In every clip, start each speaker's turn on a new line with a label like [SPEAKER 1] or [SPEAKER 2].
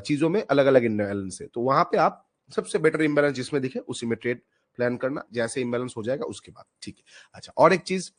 [SPEAKER 1] चीजों में अलग अलग इम्बैलेंस है, तो वहां पे आप सबसे बेटर इम्बैलेंस जिसमें दिखे उसी में ट्रेड प्लान करना, जैसे इम्बैलेंस हो जाएगा उसके बाद, ठीक है। अच्छा, और एक चीज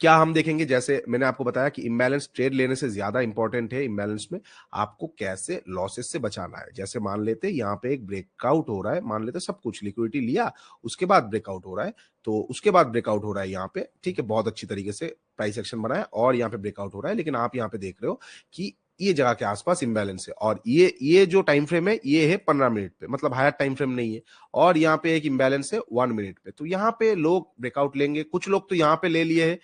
[SPEAKER 1] क्या हम देखेंगे, जैसे मैंने आपको बताया कि इम्बैलेंस ट्रेड लेने से ज्यादा इंपॉर्टेंट है इम्बैलेंस में आपको कैसे लॉसेस से बचाना है। जैसे मान लेते यहाँ पे एक ब्रेकआउट हो रहा है, मान लेते सब कुछ लिक्विडिटी लिया, उसके बाद ब्रेकआउट हो रहा है, तो उसके बाद ब्रेकआउट हो रहा है यहाँ पे, ठीक है, बहुत अच्छी तरीके से प्राइस एक्शन बनाया और यहाँ पे ब्रेकआउट हो रहा है, लेकिन आप यहाँ पे देख रहे हो कि ये जगह के आसपास इंबैलेंस है, और ये जो टाइम फ्रेम है ये है 15 मिनट पे, मतलब हायर टाइम फ्रेम नहीं है, और यहाँ पे एक इंबैलेंस है 1 मिनट पे। तो यहाँ पे लोग ब्रेकआउट लेंगे, कुछ लोग तो यहाँ पे ले लिए है,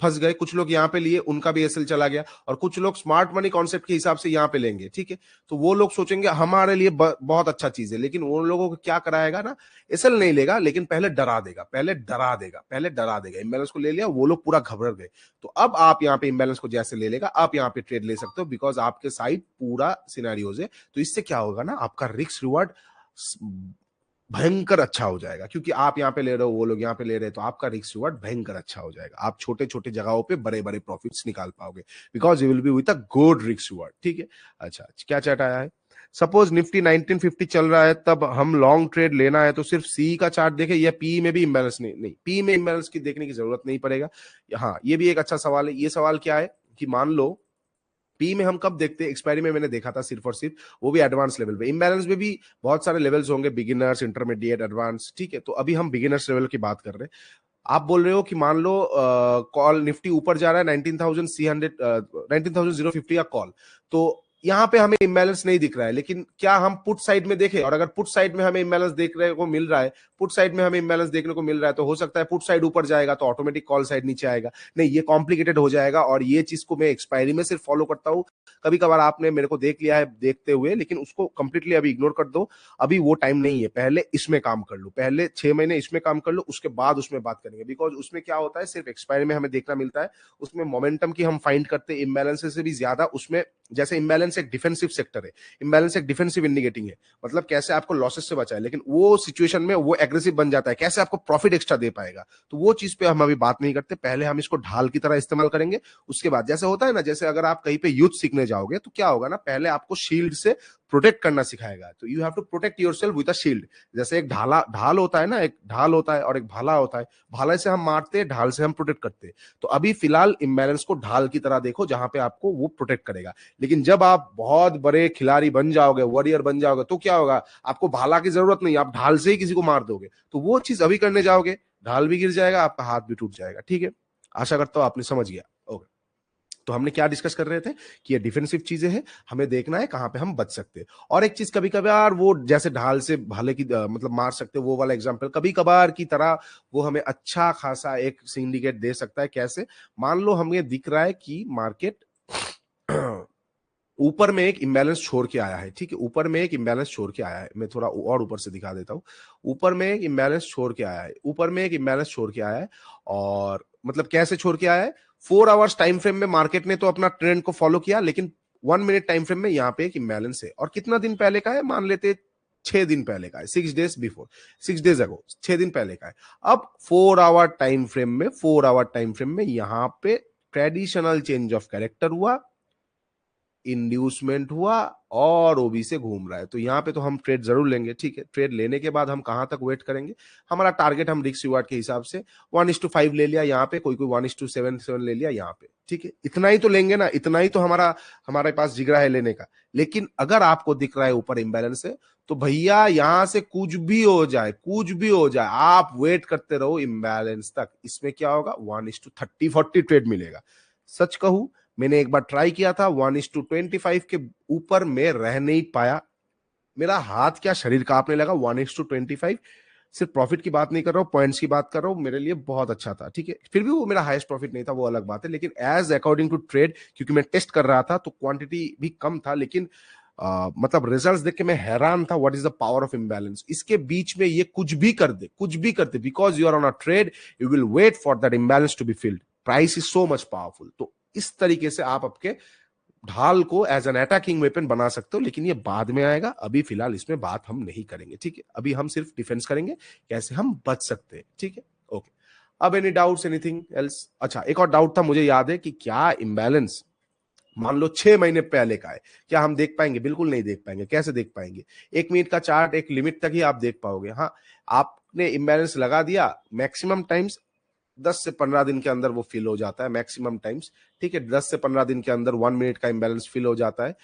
[SPEAKER 1] फंस गए, कुछ लोग यहाँ पे लिए, उनका भी एसएल चला गया, और कुछ लोग स्मार्ट मनी कॉन्सेप्ट के हिसाब से यहाँ पे लेंगे, ठीक है। तो वो लोग सोचेंगे हमारे लिए बहुत अच्छा चीज है, लेकिन उन लोगों को क्या कराएगा ना, एसएल नहीं लेगा, लेकिन पहले डरा देगा, पहले डरा देगा, इम्बैलेंस को ले लिया, वो लोग पूरा घबरा गए। तो अब आप यहाँ पे इम्बैलेंस को जैसे ले लेगा, आप यहाँ पे ट्रेड ले सकते हो, बिकॉज आपके साइड पूरा सिनेरियोज है। तो इससे क्या होगा ना, आपका रिस्क रिवार्ड भयंकर अच्छा हो जाएगा, क्योंकि आप यहाँ पे ले रहे हो, वो लोग यहाँ पे ले रहे हैं, तो आपका रिस्क रिवार्ड भयंकर अच्छा हो जाएगा। आप छोटे छोटे जगहों पे बड़े बड़े प्रॉफिट्स निकाल पाओगे, because you will be with a good risk reward, ठीक है। अच्छा, क्या चार्ट आया है, सपोज निफ्टी 1950 चल रहा है, तब हम लॉन्ग ट्रेड लेना है तो सिर्फ सी का चार्ट देखे, या पी में भी इम्बैलेंस नहीं, पी में इम्बैलेंस की देखने की जरूरत नहीं पड़ेगा। हाँ, ये भी एक अच्छा सवाल है। ये सवाल क्या है कि मान लो पी में हम कब देखते हैं, एक्सपायरी में मैंने देखा था सिर्फ और सिर्फ, वो भी एडवांस लेवल पे। इम्बैलेंस में भी बहुत सारे लेवल्स होंगे, बिगिनर्स, इंटरमीडिएट, एडवांस, ठीक है। तो अभी हम बिगिनर्स लेवल की बात कर रहे हैं। आप बोल रहे हो कि मान लो कॉल निफ्टी ऊपर जा रहा है 19,050 का कॉल, तो यहाँ पे हमें इम्बैलेंस नहीं दिख रहा है, लेकिन क्या हम पुट साइड में देखें, और अगर पुट साइड में हमें इम्बैलेंस देखने को मिल रहा है, पुट साइड में हमें इम्बैलेंस देखने को मिल रहा है, तो हो सकता है पुट साइड ऊपर जाएगा तो ऑटोमेटिक कॉल साइड नीचे आएगा। नहीं, ये कॉम्प्लिकेटेड हो जाएगा, और ये चीज को मैं एक्सपायरी में सिर्फ फॉलो करता हूँ। कभी कभार आपने मेरे को देख लिया है देखते हुए, लेकिन उसको कंप्लीटली अभी इग्नोर कर दो, अभी वो टाइम नहीं है। पहले इसमें काम कर लो, पहले 6 महीने इसमें काम कर लो, उसके बाद उसमें बात करेंगे, बिकॉज उसमें क्या होता है, सिर्फ एक्सपायरी में हमें देखना मिलता है, उसमें मोमेंटम की हम फाइंड करते हैं, इम्बैलेंस से भी ज्यादा उसमें, जैसे इम्बैलेंस एक डिफेंसिव सेक्टर है, इम्बैलेंस एक डिफेंसिव इंडिकेटिंग है, मतलब कैसे आपको लॉसेस से बचाए, लेकिन वो सिचुएशन में वो एग्रेसिव बन जाता है, कैसे आपको प्रॉफिट एक्स्ट्रा दे पाएगा। तो वो चीज पे हम अभी बात नहीं करते, पहले हम इसको ढाल की तरह इस्तेमाल करेंगे। उसके बाद जैसे होता है ना, जैसे अगर आप कहीं पे युद्ध सीखने जाओगे तो क्या होगा ना, पहले आपको शील्ड से प्रोटेक्ट करना सिखाएगा, तो you have to protect yourself with a shield. जैसे एक ढाल होता है ना, एक ढाल होता है और एक भाला होता है, भाले से हम मारते हैं, ढाल से हम प्रोटेक्ट करते हैं। तो अभी फिलहाल इम्बैलेंस को ढाल की तरह देखो, जहां पे आपको वो प्रोटेक्ट करेगा। लेकिन जब आप बहुत बड़े खिलाड़ी बन जाओगे, वॉरियर बन जाओगे, तो क्या होगा, आपको भाला की जरूरत नहीं, आप ढाल से ही किसी को मार दोगे। तो वो चीज अभी करने जाओगे, ढाल भी गिर जाएगा, आपका हाथ भी टूट जाएगा, ठीक है। आशा करता हूं आपने समझ गया। ओके, तो हमने क्या डिस्कस कर रहे थे कि ये डिफेंसिव चीजें हैं, हमें देखना है कहां पे हम बच सकते हैं। और एक चीज, कभी कभार वो जैसे ढाल से भाले की मतलब मार सकते हो, वो वाला एग्जांपल कभी कभार की तरह वो हमें अच्छा खासा एक सिंडिकेट दे सकता है। कैसे, मान लो हमें दिख रहा है कि मार्केट ऊपर में एक इम्बैलेंस छोड़ के आया है, ठीक है, ऊपर में एक इम्बैलेंस छोड़ के आया है, मैं थोड़ा और ऊपर से दिखा देता हूं। ऊपर में एक इम्बैलेंस छोड़ के आया है, ऊपर में एक इम्बैलेंस छोड़ के आया है, और मतलब कैसे छोड़ के आया है, 4 आवर्स टाइम फ्रेम में मार्केट ने तो अपना ट्रेंड को फॉलो किया, लेकिन 1 मिनट टाइम फ्रेम में यहाँ पे एक इम्बैलेंस है, और कितना दिन पहले का है, मान लेते 6 दिन पहले का है, 6 डेज बिफोर, 6 डेज अगो, 6 दिन पहले का है। अब 4 आवर टाइम फ्रेम में, 4 आवर टाइम फ्रेम में यहाँ पे ट्रेडिशनल चेंज ऑफ कैरेक्टर हुआ, इंड्यूसमेंट हुआ, और ओबी से घूम रहा है। तो यहाँ पे तो हम ट्रेड जरूर लेंगे, ठीक है। ट्रेड लेने के बाद हम कहां तक वेट करेंगे, हमारा टारगेट हम रिस्क रिवार्ड के हिसाब से 1:5 ले लिया यहाँ पे, कोई कोई 1:7 ले लिया यहाँ पे, ठीक है। इतना ही तो लेंगे ना, इतना ही तो हमारे पास जिगरा है लेने का। लेकिन अगर आपको दिख रहा है ऊपर इंबैलेंस है, तो भैया यहां से कुछ भी हो जाए, कुछ भी हो जाए, आप वेट करते रहो इम्बैलेंस तक। इसमें क्या होगा, 1:30-40 ट्रेड मिलेगा। सच कहूं, मैंने एक बार ट्राई किया था, 1:25 के ऊपर मैं रह नहीं पाया, मेरा हाथ क्या शरीर कांपने लगा। 1:25, सिर्फ प्रॉफिट की बात नहीं कर रहा हूँ, पॉइंट्स की बात कर रहा हूँ, मेरे लिए बहुत अच्छा था, ठीक है। फिर भी वो मेरा हाईएस्ट प्रॉफिट नहीं था, वो अलग बात है, लेकिन एज अकॉर्डिंग टू ट्रेड, क्योंकि मैं टेस्ट कर रहा था तो क्वांटिटी भी कम था, लेकिन मतलब रिजल्ट्स देख के मैं हैरान था, what is the power of imbalance. इसके बीच में ये कुछ भी कर दे, कुछ भी कर दे, because you are on a trade, you will wait for that imbalance to be filled. Price is so much powerful. तो इस तरीके से आप आपके ढाल को एज एन अटैकिंग वेपन बना सकते हो, लेकिन ये बाद में आएगा, अभी फिलहाल इसमें बात हम नहीं करेंगे, ठीक है। अभी हम सिर्फ डिफेंस करेंगे, कैसे हम बच सकते हैं, ठीक है। ओके, अब एनी डाउट्स, एनीथिंग एल्स? अच्छा, एक और डाउट था, मुझे याद है कि क्या इम्बैलेंस मान लो 6 महीने पहले का है, क्या हम देख पाएंगे? बिल्कुल नहीं देख पाएंगे। कैसे देख पाएंगे? 1 मिनट का चार्ट एक लिमिट तक ही आप देख पाओगे। हाँ, आपने इम्बैलेंस लगा दिया, मैक्सिमम टाइम्स 10 से 15 दिन के अंदर वो फिल हो जाता है, मैक्सिमम टाइम्स। ठीक है, 10 से 15 दिन के अंदर 1 मिनट का इम्बैलेंस फिल हो जाता है।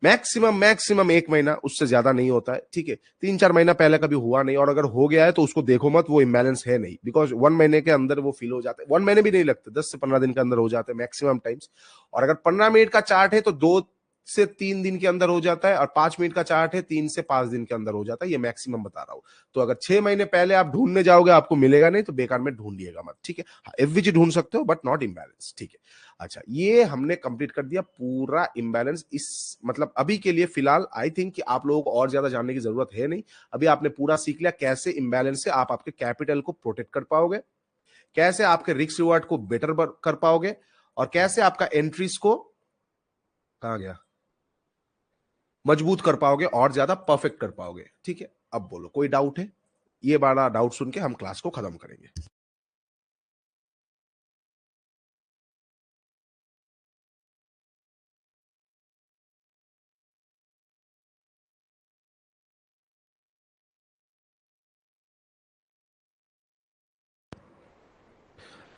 [SPEAKER 1] मैक्सिमम मैक्सिमम 1 महीना, उससे ज्यादा नहीं होता है। ठीक है, 3-4 महीना पहले कभी हुआ नहीं, और अगर हो गया है तो उसको देखो मत, वो इम्बैलेंस है नहीं, बिकॉज 1 महीने के अंदर वो फील हो जाते हैं। 1 महीने भी नहीं लगते, 10 से 15 दिन के अंदर हो जाते हैं मैक्सिमम टाइम्स। और अगर 15 मिनट का चार्ट है तो 2 से 3 दिन के अंदर हो जाता है, और 5 मिनट का चार्ट है 3 से 5 दिन के अंदर हो जाता है। ये मैक्सिमम बता रहा हूं। तो अगर 6 महीने पहले आप ढूंढने जाओगे आपको मिलेगा नहीं, तो बेकार में ढूंढिएगा मत। ठीक है, एफवीजी ढूंढ सकते हो बट नॉट इम्बैलेंस। ठीक है, अच्छा, ये हमने कंप्लीट कर दिया पूरा इम्बैलेंस। इस मतलब अभी के लिए फिलहाल आई थिंक कि आप लोगों को और ज्यादा जानने की जरूरत है नहीं। अभी आपने पूरा सीख लिया कैसे इम्बैलेंस से आप आपके कैपिटल को प्रोटेक्ट कर पाओगे, कैसे आपके रिस्क रिवार्ड को बेटर कर पाओगे, और कैसे आपका एंट्रीज को कहा गया मजबूत कर पाओगे और ज्यादा परफेक्ट कर पाओगे। ठीक है, अब बोलो कोई डाउट है? ये बड़ा डाउट सुन के हम क्लास को खत्म करेंगे।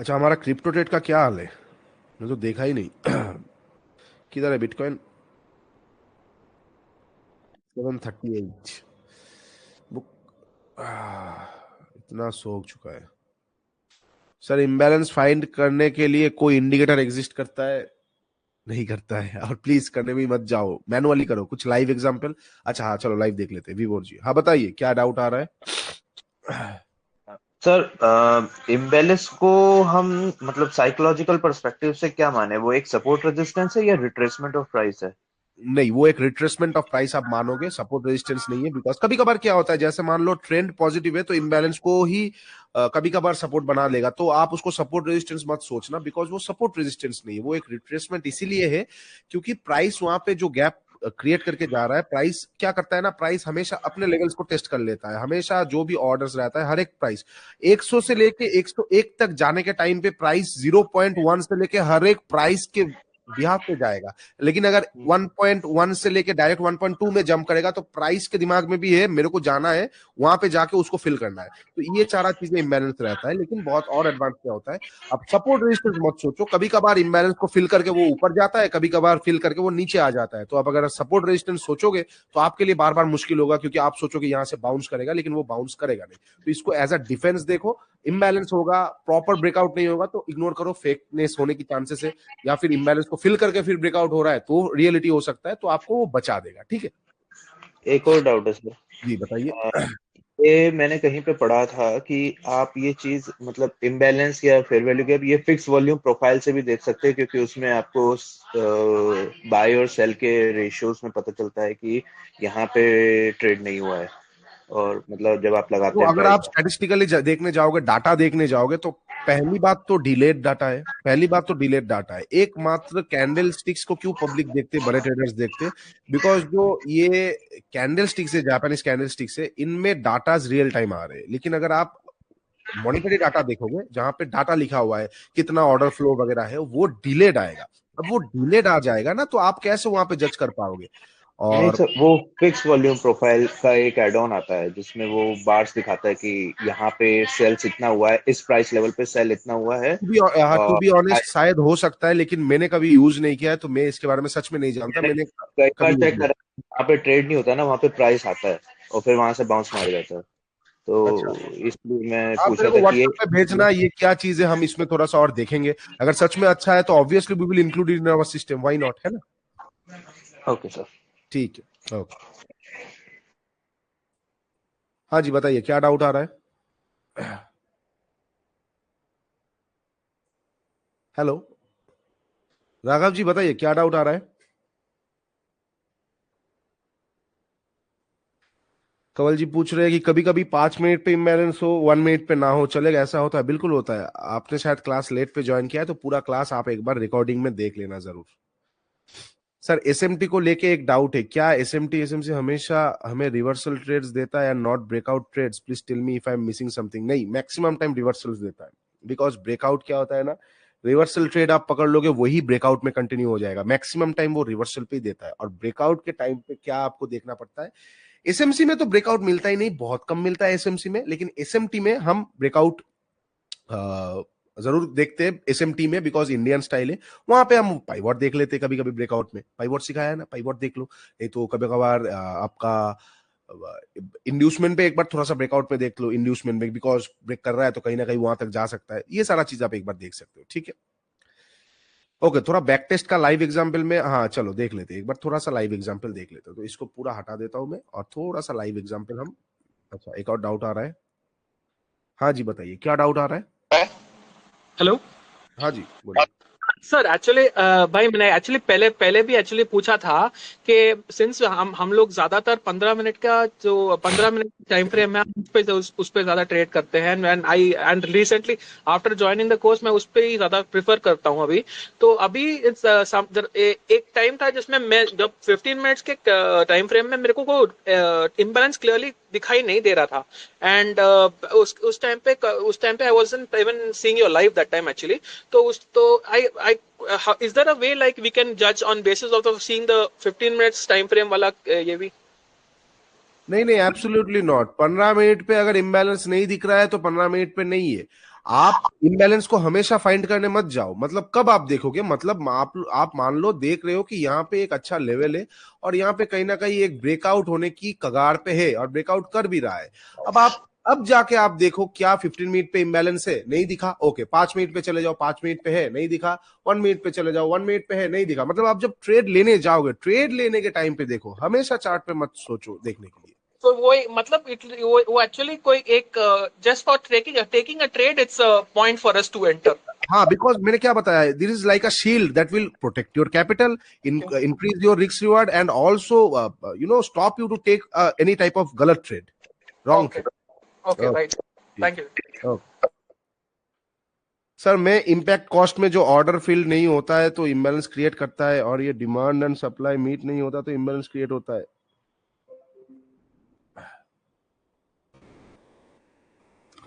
[SPEAKER 1] अच्छा, हमारा क्रिप्टो ट्रेड का क्या हाल है? मैं तो देखा ही नहीं। किधर है बिटकॉइन? 738 बुक। इतना सो चुका है सर। इम्बैलेंस फाइंड करने के लिए कोई इंडिकेटर एग्जिस्ट करता है? नहीं करता है, और प्लीज करने में मत जाओ, मैनुअली करो। कुछ लाइव एग्जांपल? अच्छा हाँ, चलो लाइव देख लेते हैं। विवोर जी, हाँ बताइए क्या डाउट आ रहा है?
[SPEAKER 2] सर, इम्बेलिस को हम मतलब साइकोलॉजिकल पर्सपेक्टिव से क्या माने, वो एक सपोर्ट रेजिस्टेंस है या रिट्रेसमेंट ऑफ प्राइस है?
[SPEAKER 1] नहीं, वो एक रिट्रेसमेंट ऑफ प्राइस आप मानोगे, सपोर्ट रेजिस्टेंस नहीं है। बिकॉज कभी कभार क्या होता है, जैसे मान लो ट्रेंड पॉजिटिव है तो इम्बैलेंस को ही कभी कभार सपोर्ट बना लेगा, तो आप उसको सपोर्ट रेजिस्टेंस मत सोचना, बिकॉज वो सपोर्ट रेजिस्टेंस नहीं है, वो एक रिट्रेसमेंट इसीलिए है क्योंकि प्राइस वहां पे जो गैप क्रिएट करके जा रहा है, प्राइस क्या करता है ना, प्राइस हमेशा अपने लेवल्स को टेस्ट कर लेता है। हमेशा जो भी ऑर्डर्स रहता है, हर एक प्राइस 100 से लेके 101 तक जाने के टाइम पे प्राइस 0.1 से लेके हर एक प्राइस के बिहाफ पे जाएगा। लेकिन अगर 1.1 से लेके डायरेक्ट 1.2 में जंप करेगा तो प्राइस के दिमाग में भी है मेरे को जाना है, वहां पे जाके उसको फिल करना है। तो ये सारा चीजें इम्बैलेंस रहता है। लेकिन बहुत और एडवांस क्या होता है, अब सपोर्ट रेजिस्टेंस मत सोचो। कभी कभार इम्बैलेंस को फिल करके वो ऊपर जाता है, कभी कभार फिल करके वो नीचे आ जाता है। तो अब अगर सपोर्ट रेजिस्टेंस सोचोगे तो आपके लिए बार बार मुश्किल होगा, क्योंकि आप सोचोगे यहां से बाउंस करेगा, लेकिन वो बाउंस करेगा नहीं। तो इसको एज अ डिफेंस देखो। इम्बैलेंस होगा, प्रॉपर ब्रेकआउट नहीं होगा तो इग्नोर करो, फेकनेस होने की चांसेस है, या फिर इम्बैलेंस को फिल करके फिर ब्रेकआउट हो रहा है तो रियलिटी हो सकता है, तो आपको वो बचा देगा। ठीक है,
[SPEAKER 2] एक और डाउट है सर।
[SPEAKER 1] जी बताइए।
[SPEAKER 2] अ, ये मैंने कहीं पे पढ़ा था कि आप ये चीज मतलब इम्बैलेंस या फेयर वैल्यू गैप ये फिक्स वॉल्यूम प्रोफाइल से भी देख सकते हैं, क्योंकि उसमें आपको बाय और सेल के रेशियोज में पता चलता है कि यहाँ पे ट्रेड नहीं हुआ है, और मतलब जब आप
[SPEAKER 1] तो
[SPEAKER 2] लगाते हैं
[SPEAKER 1] अगर
[SPEAKER 2] प्राइस।
[SPEAKER 1] आप स्टैटिस्टिकली देखने जाओगे, डाटा देखने जाओगे, तो पहली बात तो डिलेड डाटा है। पहली बात तो डिलेड डाटा है। एकमात्र कैंडल स्टिक्स को क्यों पब्लिक देखते, बड़े ट्रेडर्स देखते? बिकॉज जो ये कैंडल स्टिक्स है, जापानीज कैंडल स्टिक्स है, इनमें डाटाज रियल टाइम आ रहे हैं। लेकिन अगर आप मॉनिटरी डाटा देखोगे, जहां पे डाटा लिखा हुआ है कितना ऑर्डर फ्लो वगैरह है, वो डिलेड आएगा। अब वो डिलेड आ जाएगा ना, तो आप कैसे वहां पे जज कर पाओगे?
[SPEAKER 2] नहीं
[SPEAKER 1] और
[SPEAKER 2] सर, वो फिक्स वॉल्यूम प्रोफाइल का एक एड ऑन आता है जिसमें वो बार्स दिखाता है कि यहाँ पे सेल्स इतना हुआ है, इस प्राइस लेवल पे सेल इतना हुआ है।
[SPEAKER 1] टू
[SPEAKER 2] और
[SPEAKER 1] बी ऑनेस्ट शायद हो सकता है, लेकिन मैंने कभी यूज नहीं किया है, तो मैं इसके बारे में सच में नहीं जानता।
[SPEAKER 2] मैंने
[SPEAKER 1] मैंने
[SPEAKER 2] कई बार
[SPEAKER 1] कभी यूज
[SPEAKER 2] चेक
[SPEAKER 1] नहीं।
[SPEAKER 2] करा, वहाँ पे ट्रेड नहीं होता ना, वहाँ पे प्राइस आता है और फिर वहां से बाउंस मार जाता है।
[SPEAKER 1] अच्छा,
[SPEAKER 2] तो इसलिए मैं
[SPEAKER 1] आप मेरे
[SPEAKER 2] पूछा
[SPEAKER 1] को
[SPEAKER 2] था कि ये
[SPEAKER 1] व्हाट्सएप पे भेजना, ये क्या चीज है, हम इसमें थोड़ा सा और देखेंगे। अगर सच में अच्छा है तो obviously we will include in our system, why not, है ना?
[SPEAKER 2] Okay sir.
[SPEAKER 1] ठीक है, ओके। हाँ जी, बताइए क्या डाउट आ रहा है? हेलो, राघव जी बताइए क्या डाउट आ रहा है? कंवल जी पूछ रहे हैं कि कभी कभी 5 मिनट पे इम्बैलेंस हो, 1 मिनट पे ना हो, चलेगा? ऐसा होता है? बिल्कुल होता है। आपने शायद क्लास लेट पे ज्वाइन किया है, तो पूरा क्लास आप एक बार रिकॉर्डिंग में देख लेना जरूर। सर, एसएमटी को लेके एक डाउट है, क्या एसएमटी एसएमसी हमेशा हमें रिवर्सल ट्रेड्स देता है या not breakout trades? Please tell me if I am missing something. नहीं, मैक्सिमम टाइम रिवर्सल्स देता है। बिकॉज ब्रेकआउट क्या होता है ना, रिवर्सल ट्रेड आप पकड़ लोगे वही ब्रेकआउट में कंटिन्यू हो जाएगा, मैक्सिमम टाइम वो रिवर्सल पे ही देता है। और ब्रेकआउट के टाइम पे क्या आपको देखना पड़ता है, एसएमसी में तो ब्रेकआउट मिलता ही नहीं, बहुत कम मिलता है एसएमसी में, लेकिन एसएमटी में हम ब्रेकआउट जरूर देखते हैं एसएमटी में, बिकॉज इंडियन स्टाइल है। वहां पे हम पाइवॉट देख लेते हैं कभी कभी, ब्रेकआउट में पाइवॉट सिखाया है ना, पाइवॉट देख लो। नहीं तो कभी कभार आपका इंड्यूसमेंट पे एक बार थोड़ा सा ब्रेकआउट पे देख लो, इंड्यूसमेंट में बिकॉज ब्रेक कर रहा है तो कहीं ना कहीं वहां तक जा सकता है। ये सारा चीज आप एक बार देख सकते हो, ठीक है। ओके, थोड़ा बैक टेस्ट का लाइव एग्जांपल में, हाँ चलो देख लेते हैं एक बार, थोड़ा सा लाइव एग्जांपल देख लेते हैं। तो इसको पूरा हटा देता हूं मैं और थोड़ा सा लाइव एग्जांपल हम, अच्छा एक और डाउट आ रहा है, हाँ जी बताइए क्या डाउट आ रहा है।
[SPEAKER 3] हेलो
[SPEAKER 1] हाँ जी बोलिए।
[SPEAKER 3] सर, एक्चुअली भाई मैंने एक्चुअली पहले पहले भी एक्चुअली पूछा था कि सिंस हम लोग ज्यादातर 15 मिनट का जो 15 मिनट टाइम फ्रेम है उस पे ज्यादा ट्रेड करते हैं, and recently after joining the course मैं उस पे ही ज्यादा प्रेफर करता हूं अभी। तो अभी एक टाइम था जिसमें मैं जब 15 मिनट्स के टाइम फ्रेम में मेरे को इम्बैलेंस क्लियरली दिखाई नहीं दे रहा था। एंड उस टाइम पे I wasn't even seeing your live that time actually. तो आई is there a way like we can judge on basis of the seeing the 15 minutes time frame वाला ये भी?
[SPEAKER 1] नहीं नहीं, एब्सोल्युटली नॉट। 15 मिनट पे अगर इम्बैलेंस नहीं दिख रहा है तो 15 मिनट पे नहीं है। आप इम्बैलेंस को हमेशा फाइंड करने मत जाओ। मतलब कब आप देखोगे, मतलब आप मान लो देख रहे हो कि यहाँ पे एक अच्छा लेवल है और यहाँ पे कहीं ना कहीं एक ब्रेकआउट होने की कगार पे है और ब्रेकआउट कर भी रहा है। अब जाके आप देखो क्या 15 मिनट पे इम्बैलेंस है, नहीं दिखा, ओके 5 मिनट पे चले जाओ, 5 मिनट पे है, नहीं दिखा, 1 मिनट पे चले जाओ, 1 मिनट पे है, नहीं दिखा। मतलब आप जब ट्रेड लेने जाओगे, ट्रेड लेने के टाइम पे देखो, हमेशा चार्ट पे मत सोचो देखने के लिए।
[SPEAKER 3] तो वो मतलब वो एक्चुअली कोई एक just for taking a trade, it's a point for us to enter.
[SPEAKER 1] हाँ, बिकॉज मैंने क्या बताया, this is like a shield that will protect your capital, increase your risk reward and also stop you to take any type of गलत trade, wrong
[SPEAKER 3] okay
[SPEAKER 1] trade.
[SPEAKER 3] Okay right, thank you.
[SPEAKER 1] Sir मैं impact cost में जो order fill नहीं होता है तो imbalance create करता है, और ये डिमांड एंड सप्लाई मीट नहीं होता तो इम्बैलेंस क्रिएट होता है।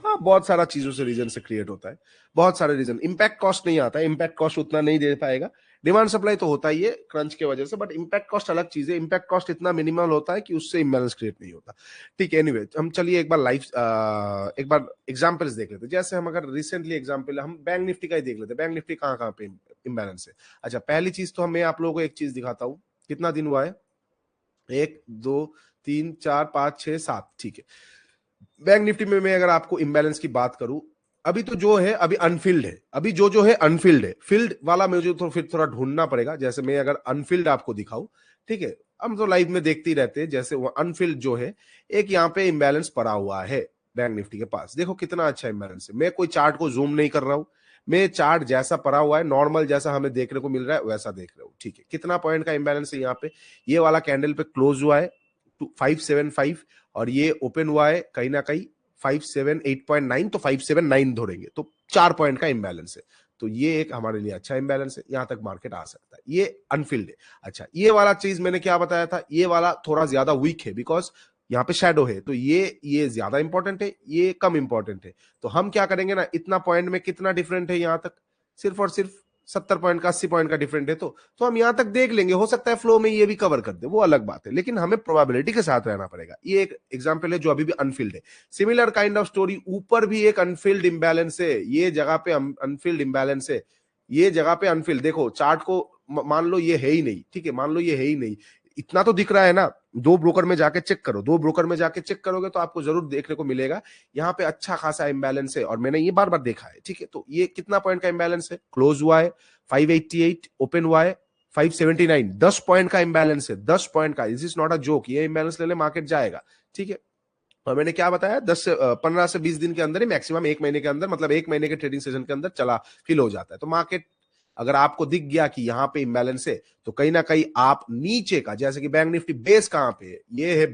[SPEAKER 1] हाँ, बहुत सारा चीजों से रीजन से क्रिएट होता है, बहुत सारे रीजन। इम्पैक्ट कॉस्ट नहीं आता है, इम्पैक्ट कॉस्ट उतना नहीं दे पाएगा। डिमांड सप्लाई तो होता ही है क्रंच के वजह से, बट इम्पैक्ट कॉस्ट अलग चीज है। इम्पैक्ट कॉस्ट इतना मिनिमल होता है कि उससे इम्बैलेंस क्रिएट नहीं होता। ठीक है, एनीवे हम चलिए एक बार एग्जांपल्स देख लेते हैं। जैसे हम अगर रिसेंटली एग्जांपल हम बैंक निफ्टी का ही देख लेते हैं। बैंक निफ्टी कहाँ कहाँ पे इम्बैलेंस है। अच्छा, पहली चीज तो मैं आप लोगों को एक चीज दिखाता हूँ, कितना दिन हुआ है, 1 2 3 4 5 6 7, ठीक है। बैंक निफ्टी में मैं अगर आपको इम्बैलेंस की बात करूं, अभी तो जो है अभी अनफिल्ड है, अभी जो है अनफिल्ड है। फिल्ड वाला मुझे तो फिर थोड़ा ढूंढना पड़ेगा। जैसे मैं अगर अनफिल्ड आपको दिखाऊं, ठीक है, हम तो लाइव में देखते ही रहते हैं। जैसे वो अनफिल्ड जो है, एक यहाँ पे इम्बैलेंस पड़ा हुआ है बैंक निफ्टी के पास, देखो कितना अच्छा इम्बैलेंस है। मैं कोई चार्ट को जूम नहीं कर रहा हूं, मैं चार्ट जैसा पड़ा हुआ है नॉर्मल जैसा हमें देखने को मिल रहा है वैसा देख रहे हो, ठीक है। कितना पॉइंट का इम्बैलेंस है यहाँ पे, ये वाला कैंडल पे क्लोज हुआ है 575 और ये ओपन हुआ है कहीं ना कहीं 578.9, तो 579 धोरेंगे तो 4 पॉइंट का इम्बैलेंस है। तो ये एक हमारे लिए अच्छा इम्बैलेंस है, यहां तक मार्केट आ सकता है। ये अनफिल्ड है। अच्छा, ये वाला चीज मैंने क्या बताया था, ये वाला थोड़ा ज्यादा वीक है बिकॉज यहाँ पे शेडो है, तो ये ज्यादा इंपॉर्टेंट है, ये कम इंपॉर्टेंट है। तो हम क्या करेंगे ना, इतना पॉइंट में कितना डिफरेंट है यहाँ तक, सिर्फ और सिर्फ 70 पॉइंट का 80 पॉइंट का डिफरेंट है। तो हम यहां तक देख लेंगे, हो सकता है फ्लो में ये भी कवर कर दे, वो अलग बात है, लेकिन हमें प्रोबेबिलिटी के साथ रहना पड़ेगा। ये एक एग्जांपल है जो अभी भी अनफिल्ड है। सिमिलर काइंड ऑफ स्टोरी, ऊपर भी एक अनफिल्ड इंबैलेंस है, ये जगह पे अनफिल्ड इंबैलेंस है, ये जगह पे अनफिल्ड। देखो चार्ट को मान लो ये है ही नहीं, ठीक है, मान लो ये है ही नहीं, इतना तो दिख रहा है ना। दो ब्रोकर में जाके चेक करो, दो ब्रोकर में जाके चेक करोगे तो आपको जरूर देखने को मिलेगा यहाँ पे अच्छा खासा इंबैलेंस है, और मैंने ये बार बार देखा है, ठीक है। तो ये कितना पॉइंट का इंबैलेंस है, क्लोज हुआ है 588, ओपन हुआ है 579, 10 पॉइंट का इंबैलेंस है, 10 पॉइंट का। This is not a joke, ये इंबैलेंस लेने मार्केट जाएगा, ठीक है। और मैंने क्या बताया, 15 से 20 दिन के अंदर ही, मैक्सिमम 1 महीने के अंदर, मतलब 1 महीने के ट्रेडिंग सेशन के अंदर चला फिल हो जाता है। तो मार्केट अगर आपको दिख गया कि यहाँ पे इम्बैलेंस है, तो कहीं ना कहीं आप नीचे का, जैसे कि बैंक निफ्टी बेस कहां पे है, ये है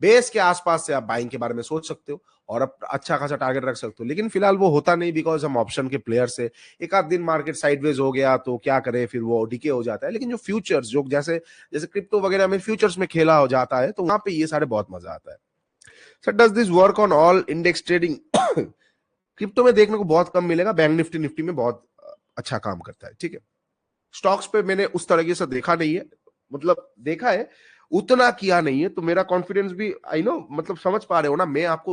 [SPEAKER 1] बेस के आसपास से आप बाइंग के बारे में सोच सकते हो और अब अच्छा खासा टारगेट रख सकते हो। लेकिन फिलहाल वो होता नहीं बिकॉज हम ऑप्शन के प्लेयर से, एक आध दिन मार्केट साइडवेज हो गया तो क्या करे, फिर वो डीके हो जाता है। लेकिन जो फ्यूचर्स, जो जैसे जैसे क्रिप्टो वगैरह में फ्यूचर्स में खेला हो जाता है, तो वहां पे ये सारे बहुत मजा आता है। Sir does this work on all index trading? Crypto में देखने को बहुत कम मिलेगा, बैंक निफ्टी में बहुत अच्छा काम करता है, ठीक है। स्टॉक्स पे मैंने उस तरीके से देखा नहीं है, मतलब देखा है, उतना किया नहीं है, तो मेरा कॉन्फिडेंस भी आई नो, मतलब समझ पा रहे हो ना, मैं आपको